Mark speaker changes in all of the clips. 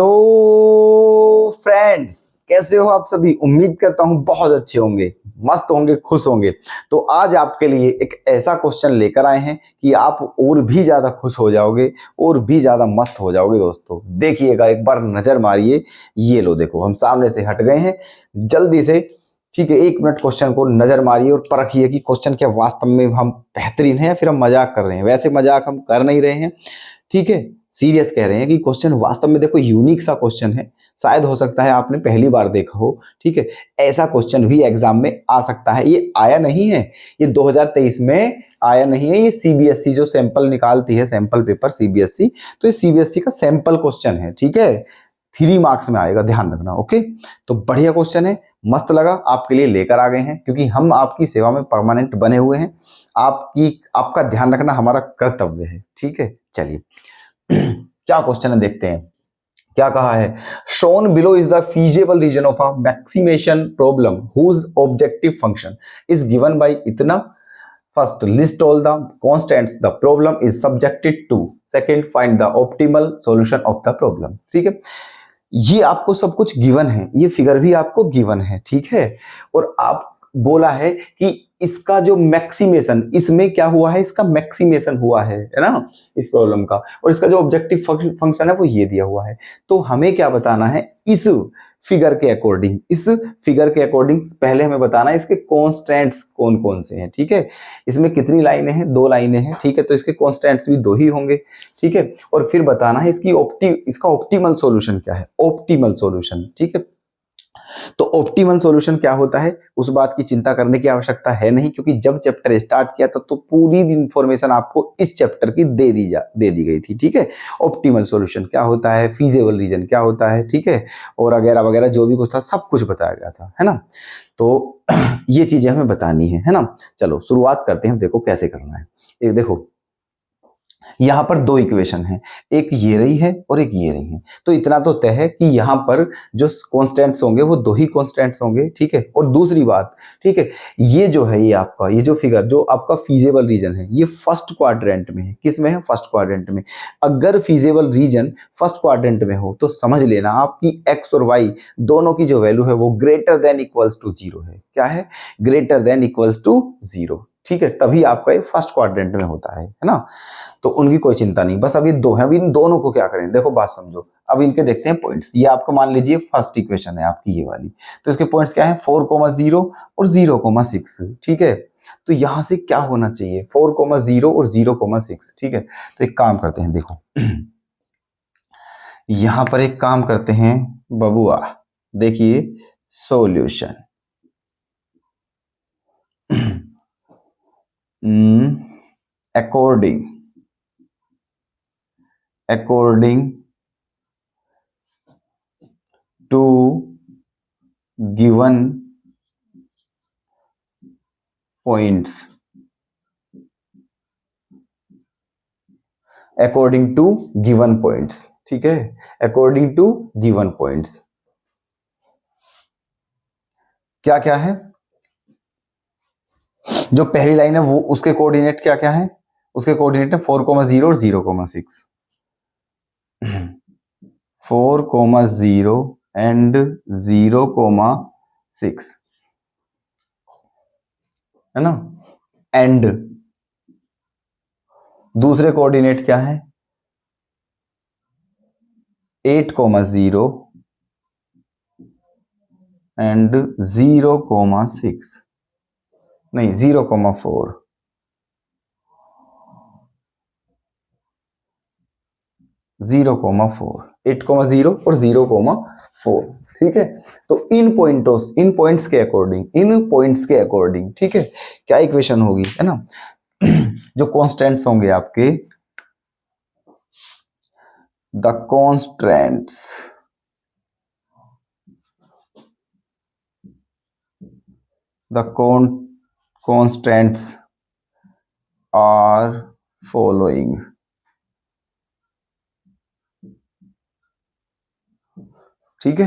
Speaker 1: तो फ्रेंड्स, कैसे हो आप सभी? उम्मीद करता हूं बहुत अच्छे होंगे, मस्त होंगे, खुश होंगे। तो आज आपके लिए एक ऐसा क्वेश्चन लेकर आए हैं कि आप और भी ज्यादा खुश हो जाओगे और भी ज्यादा मस्त हो जाओगे। दोस्तों देखिएगा, एक बार नजर मारिए। ये लो देखो, हम सामने से हट गए हैं जल्दी से। ठीक है, 1 मिनट क्वेश्चन को नजर मारिए और परखिए कि क्वेश्चन क्या वास्तव में हम बेहतरीन है या फिर हम मजाक कर रहे हैं। वैसे मजाक हम कर नहीं रहे हैं, ठीक है, सीरियस कह रहे हैं कि क्वेश्चन वास्तव में देखो यूनिक सा क्वेश्चन है। शायद हो सकता है आपने पहली बार देखा हो, ठीक है। ऐसा क्वेश्चन भी एग्जाम में आ सकता है। ये आया नहीं है, ये 2023 में आया नहीं है। ये सीबीएसई जो सैंपल निकालती है, सैंपल पेपर सीबीएसई, तो ये सीबीएसई का सैंपल क्वेश्चन है, ठीक है। 3 मार्क्स में आएगा, ध्यान रखना। ओके, तो बढ़िया क्वेश्चन है, मस्त लगा, आपके लिए लेकर आ गए हैं क्योंकि हम आपकी सेवा में परमानेंट बने हुए हैं। आपका ध्यान रखना हमारा कर्तव्य है, ठीक है। चलिए क्या क्वेश्चन है देखते हैं। क्या कहा है? Shown below is the feasible region of a maximization problem whose objective function is given by इतना। First, list all the constants the problem is subjected to. Second, find the optimal solution of the problem. ठीक है, ये आपको सब कुछ given है, ये figure भी आपको गिवन है, ठीक है। और आप बोला है कि इसका जो मैक्सिमेशन, इसमें क्या हुआ है, इसका मैक्सिमेशन हुआ है ना, इस प्रॉब्लम का। और इसका जो ऑब्जेक्टिव फंक्शन है वो ये दिया हुआ है। तो हमें क्या बताना है, इस फिगर के अकॉर्डिंग, इस फिगर के अकॉर्डिंग पहले हमें बताना है इसके कॉन्स्टेंट्स कौन कौन से हैं, ठीक है। इसमें कितनी लाइनें हैं? 2 लाइनें हैं, ठीक है। तो इसके कॉन्स्टेंट्स भी 2 ही होंगे, ठीक है। और फिर बताना है इसका ऑप्टिमल सॉल्यूशन क्या है, ऑप्टिमल सॉल्यूशन, ठीक है। तो ऑप्टिमल सॉल्यूशन क्या होता है, उस बात की चिंता करने की आवश्यकता है नहीं, क्योंकि जब चैप्टर स्टार्ट किया था तो पूरी इंफॉर्मेशन आपको इस चैप्टर की दे दी गई थी, ठीक है। ऑप्टिमल सॉल्यूशन क्या होता है, फीजिबल रीजन क्या होता है, ठीक है, और वगैरह वगैरह जो भी कुछ था सब कुछ बताया गया था, है ना। तो ये चीजें हमें बतानी है ना। चलो शुरुआत करते हैं, देखो कैसे करना है। ये देखो, यहां पर 2 इक्वेशन है, एक ये रही है और एक ये रही है। तो इतना तो तय है कि यहां पर जो कांस्टेंट्स होंगे वो 2 ही कांस्टेंट्स होंगे, ठीक है। और दूसरी बात, ठीक है, ये जो है, ये आपका ये जो फिगर, जो आपका फीजिबल रीजन है, ये फर्स्ट क्वाड्रेंट में है। किस में है? फर्स्ट क्वाड्रेंट में। अगर फीजिबल रीजन फर्स्ट क्वाड्रेंट में हो तो समझ लेना आपकी एक्स और वाई दोनों की जो वैल्यू है वो ग्रेटर देन इक्वल्स टू 0 है। क्या है? ग्रेटर देन इक्वल्स टू 0, ठीक है। तभी आपका ये फर्स्ट क्वाड्रेंट में होता है ना। तो उनकी कोई चिंता नहीं, बस अब ये 2 हैं, अब इन दोनों को क्या करें, देखो बात समझो। अब इनके देखते हैं पॉइंट्स। ये आपको मान लीजिए फर्स्ट इक्वेशन है आपकी ये वाली, तो इसके पॉइंट्स क्या है? 4,0 और 0,6, ठीक है। तो यहां से क्या होना चाहिए? 4,0 और 0,6, ठीक है। तो एक काम करते हैं, देखो यहां पर एक काम करते हैं बबुआ, देखिए solution according to given points, according to given points, ठीक है, according to given points। क्या क्या है? जो पहली लाइन है वो, उसके कोऑर्डिनेट क्या क्या है? उसके कोऑर्डिनेट है 4,0 और 0,6। 4,0 एंड 0,6, है ना। एंड दूसरे कोऑर्डिनेट क्या है? 8,0 एंड 0,6, नहीं 0,4, 0,4, 8,0 और 0,4, ठीक है। तो इन पॉइंट्स के अकॉर्डिंग, ठीक है, क्या इक्वेशन होगी, है ना। जो कॉन्स्टेंट्स होंगे आपके, द constants are following, ठीक है।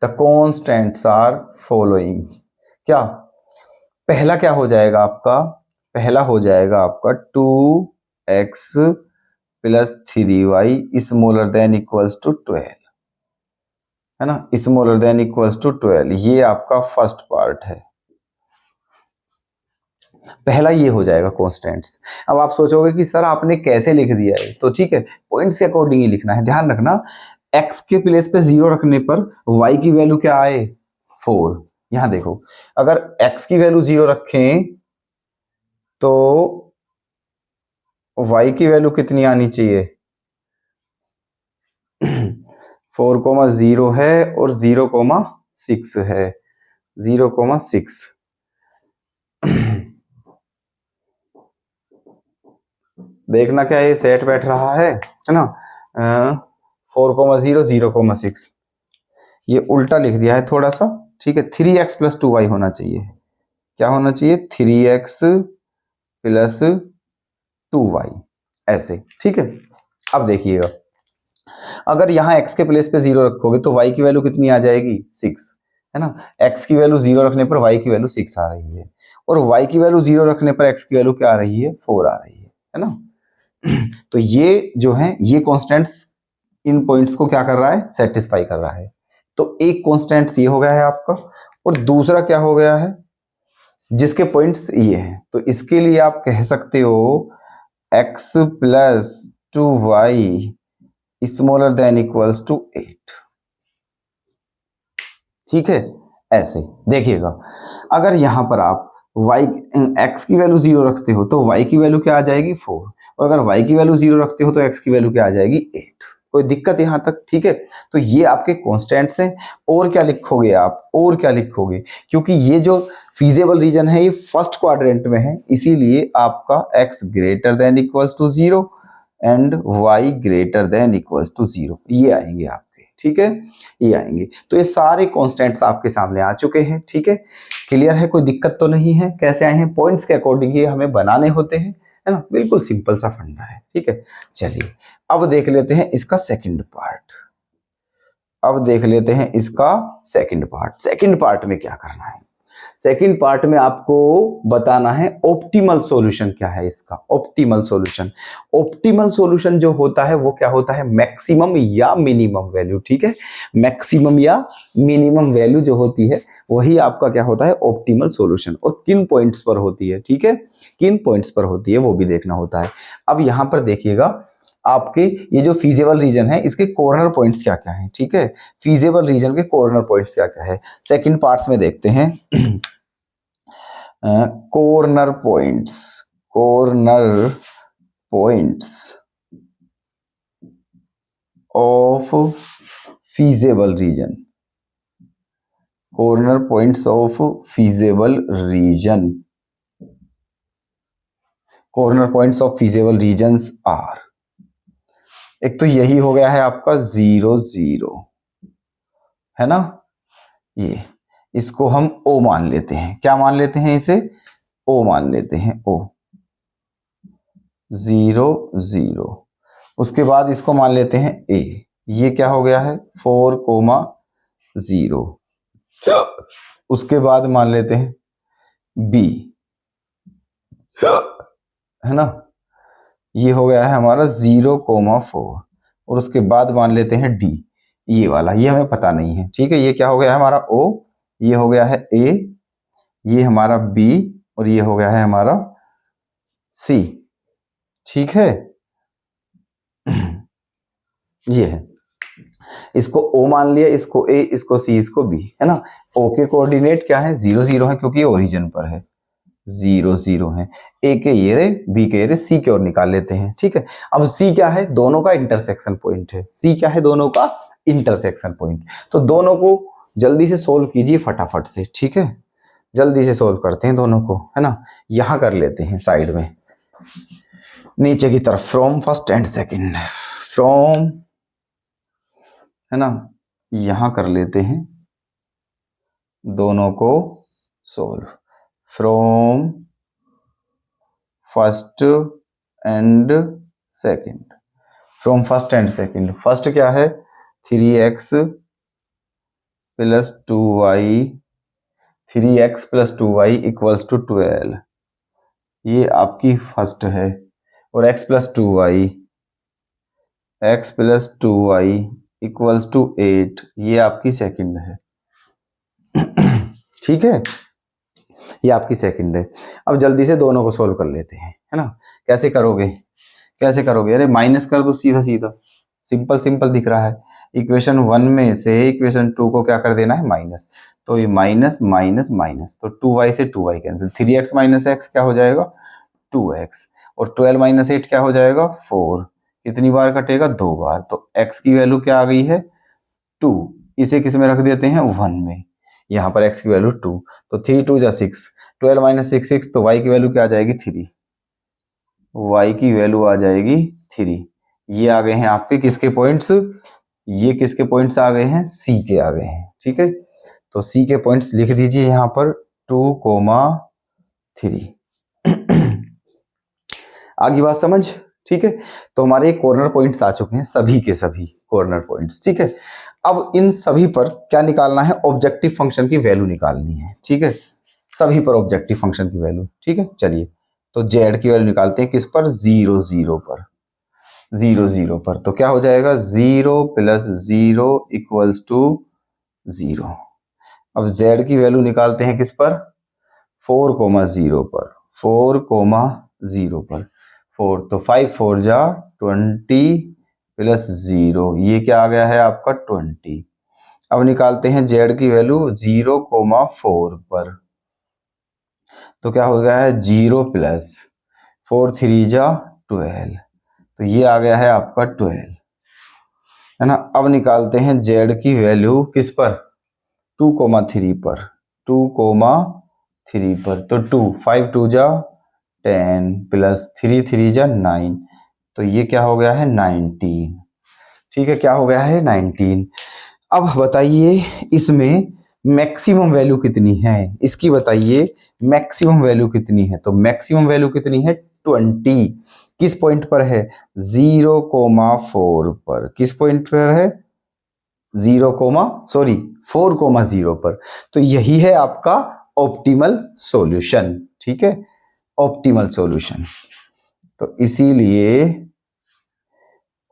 Speaker 1: द कॉन्स्टेंट्स आर फॉलोइंग, क्या पहला क्या हो जाएगा आपका? पहला हो जाएगा आपका 2x plus 3y smaller than equals to 12, है ना, स्मॉलर देन इक्वल्स टू 12। ये आपका फर्स्ट पार्ट है, पहला ये हो जाएगा कॉन्स्टेंट्स। अब आप सोचोगे कि सर आपने कैसे लिख दिया है, तो ठीक है, पॉइंट्स के अकॉर्डिंग ही लिखना है। ध्यान रखना, x के प्लेस पे 0 रखने पर y की वैल्यू क्या आए, 4। यहां देखो, अगर x की वैल्यू 0 रखें तो y की वैल्यू कितनी आनी चाहिए 4,0 है और 0,6 है, 0,6। देखना क्या ये सेट बैठ रहा है ना, 4,0 0,6, ये उल्टा लिख दिया है थोड़ा सा, ठीक है। 3x प्लस 2y होना चाहिए, क्या होना चाहिए 3x प्लस 2y, ऐसे, ठीक है। अब देखिएगा, अगर यहाँ x के प्लेस पे 0 रखोगे तो y की वैल्यू कितनी आ जाएगी 6, है ना। x की वैल्यू 0 रखने पर y की वैल्यू 6 आ रही है, और y की वैल्यू 0 रखने पर x की वैल्यू क्या आ रही है 4 आ रही है ना। तो ये जो है, ये कॉन्स्टेंट्स इन पॉइंट्स को क्या कर रहा है, सेटिस्फाई कर रहा है। तो एक कॉन्स्टेंट्स ये हो गया है आपका, और दूसरा क्या हो गया है, जिसके पॉइंट्स ये हैं, तो इसके लिए आप कह सकते हो x plus 2y smaller than equals to 8, ठीक है। ऐसे देखिएगा, अगर यहां पर आप x की वैल्यू 0 रखते हो तो y की वैल्यू क्या आ जाएगी 4, और अगर y की वैल्यू 0 रखते हो तो x की वैल्यू क्या आ जाएगी 8। कोई दिक्कत यहां तक, ठीक है। तो ये आपके कांस्टेंट्स हैं। और क्या लिखोगे आप, और क्या लिखोगे, क्योंकि ये जो फीजेबल रीजन है ये फर्स्ट क्वाड्रेंट में है, इसीलिए आपका x greater than equals to 0 and y greater than equals to 0, ये आएंगे आपके, ठीक है, ये आएंगे। तो ये सारे कांस्टेंट्स आपके सामने आ चुके हैं, ठीक है। क्लियर है, कोई दिक्कत तो नहीं है। कैसे आए हैं, पॉइंट्स के अकॉर्डिंग ये हमें बनाने होते हैं, है ना, बिल्कुल सिंपल सा फंडा है, ठीक है। चलिए अब देख लेते हैं इसका सेकंड पार्ट, अब देख लेते हैं इसका सेकंड पार्ट। सेकंड पार्ट में क्या करना है, सेकंड पार्ट में आपको बताना है ऑप्टिमल सॉल्यूशन क्या है इसका। ऑप्टिमल सॉल्यूशन, ऑप्टिमल सॉल्यूशन जो होता है वो क्या होता है, मैक्सिमम या मिनिमम वैल्यू, ठीक है। मैक्सिमम या मिनिमम वैल्यू जो होती है वही आपका क्या होता है ऑप्टिमल सॉल्यूशन, और किन पॉइंट्स पर होती है, ठीक है, किन पॉइंट्स पर होती है वो भी देखना होता है। अब यहां पर देखिएगा, आपके ये जो फीजेबल रीजन है इसके कॉर्नर पॉइंट्स क्या क्या हैं, ठीक है। फीजेबल रीजन के कॉर्नर पॉइंट्स क्या क्या है, सेकंड पार्ट्स में देखते हैं। Corner points, corner points of feasible region, corner points of feasible region, corner points of feasible regions are, एक तो यही हो गया है आपका 0 0, है ना। ये इसको हम O मान लेते हैं, क्या मान लेते हैं इसे, O मान लेते हैं, O 0 0। उसके बाद इसको मान लेते हैं A, ये क्या हो गया है 4,0। उसके बाद मान लेते हैं B, है ना, ये हो गया है हमारा 0,4, और उसके बाद मान लेते हैं D, ये वाला, ये हमें पता नहीं है, ठीक है। ये क्या हो गया है हमारा O, ये हो गया है A, ये हमारा B, और ये हो गया है हमारा C, ठीक है। ये है, इसको O मान लिया, इसको A, इसको C, इसको B, है ना। O के कोऑर्डिनेट क्या है 0 0 है, क्योंकि ये ओरिजिन पर है, 0 0 है। A के ये रहे, B के ये रहे, C के और निकाल लेते हैं, ठीक है। अब C क्या है, दोनों का इंटरसेक्शन पॉइंट है, C क्या है, दोनों का इंटरसेक्शन पॉइंट। तो दोनों को जल्दी से सोल्व कीजिए फटाफट से, ठीक है, जल्दी से सोल्व करते हैं दोनों को, है ना। यहां कर लेते हैं साइड में, नीचे की तरफ, from first and second, from, है ना, यहां कर लेते हैं दोनों को solve, from first and second, from first and second. First क्या है 3x plus 2y, 3x plus 2y equals to 12, ये आपकी फर्स्ट है, और x plus 2y x plus 2y equals to 8, ये आपकी सेकंड है। ठीक है, ये आपकी सेकंड है। अब जल्दी से दोनों को सोल्व कर लेते हैं, है ना। कैसे करोगे, कैसे करोगे? अरे माइनस कर दो सीधा सीधा, सिंपल सिंपल दिख रहा है। इक्वेशन 1 में से इक्वेशन 2 को क्या कर देना है, माइनस। तो ये माइनस माइनस माइनस, तो 2y से 2y cancel, 3x minus x क्या हो जाएगा, 2x, और 12 माइनस 8 क्या हो जाएगा, 4। कितनी बार कटेगा, 2 बार। तो x की वैल्यू क्या आ गई है, 2। इसे किस में रख देते हैं, 1 में। यहाँ पर x की वैल्यू 2, तो 3 2 जा 6, 12 माइनस 6 6, तो y की वैल्यू क्या आ जाएगी, 3। y की वैल्यू आ जाएगी 3। ये आ गए हैं आपके किसके पॉइंट्स, ये किसके पॉइंट्स आ गए हैं, c के आ गए हैं। ठीक है, तो c के पॉइंट्स लिख दीजिए यहाँ पर 2,3। आगे बात समझ, ठीक है। तो हमारे कॉर्नर पॉइंट्स आ चुके हैं, सभी के सभी कॉर्नर पॉइंट्स। ठीक है, अब इन सभी पर क्या निकालना है, ऑब्जेक्टिव फंक्शन की वैल्यू निकालनी है। ठीक है, सभी पर ऑब्जेक्टिव फंक्शन की वैल्यू। ठीक है, चलिए तो z की वैल्यू निकालते हैं किस पर, 0 0 पर, 0 0 पर। तो क्या हो जाएगा, 0 प्लस 0 इक्वल्स टू 0। अब z की वैल्यू निकालते हैं किस पर, 4,0 पर, 4,0 पर। 4 तो 5 4 जा 20 प्लस 0, ये क्या आ गया है आपका 20। अब निकालते हैं z की वैल्यू 0,4 पर, तो क्या हो गया है 0 प्लस 4 3 जा 12, तो ये आ गया है आपका 12, है ना। अब निकालते हैं z की वैल्यू किस पर, 2,3 पर, 2,3 पर। तो 2 5 2 जा 10 प्लस 3 3 जा 9, तो ये क्या हो गया है 19। ठीक है, क्या हो गया है 19। अब बताइए इसमें मैक्सिमम वैल्यू कितनी है, इसकी बताइए मैक्सिमम वैल्यू कितनी है। तो मैक्सिमम वैल्यू कितनी है, 20। किस पॉइंट पर है, 0,4 पर। किस पॉइंट पर है, 4,0 पर। तो यही है आपका ऑप्टिमल सॉल्यूशन। ठीक है, ऑप्टिमल सॉल्यूशन। तो इसीलिए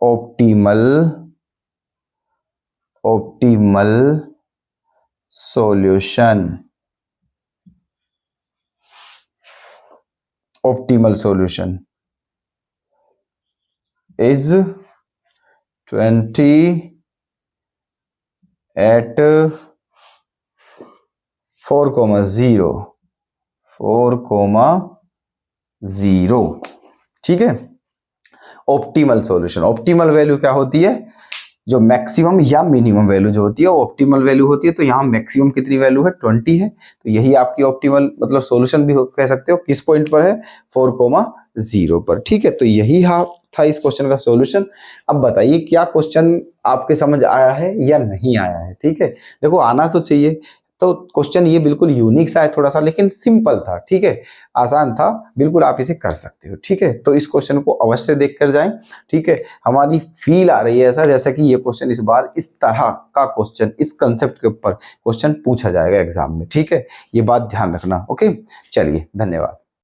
Speaker 1: optimal solution, optimal solution is 20 at 4,0, 4,0। ठीक है, ऑप्टिमल सॉल्यूशन, ऑप्टिमल वैल्यू क्या होती है, जो मैक्सिमम या मिनिमम वैल्यू जो होती है वो ऑप्टिमल वैल्यू होती है। तो यहाँ मैक्सिमम कितनी वैल्यू है, 20 है, तो यही आपकी ऑप्टिमल मतलब सॉल्यूशन भी कह सकते हो। किस पॉइंट पर है, 4,0 पर। ठीक है, तो यही था इस क्वेश्चन का सॉल्यूशन। अब बताइए क्या क्वेश्चन आपके समझ आया है या नहीं आया है। ठीक है, देखो आना तो चाहिए। तो क्वेश्चन ये बिल्कुल यूनिक सा है थोड़ा सा, लेकिन सिंपल था। ठीक है, आसान था, बिल्कुल आप इसे कर सकते हो। ठीक है, तो इस क्वेश्चन को अवश्य देख कर जाएं। ठीक है, हमारी फील आ रही है ऐसा जैसा कि ये क्वेश्चन इस बार इस तरह का क्वेश्चन, इस कंसेप्ट के ऊपर क्वेश्चन पूछा जाएगा एग्जाम में। ठीक है, ये बात ध्यान रखना। ओके, चलिए धन्यवाद।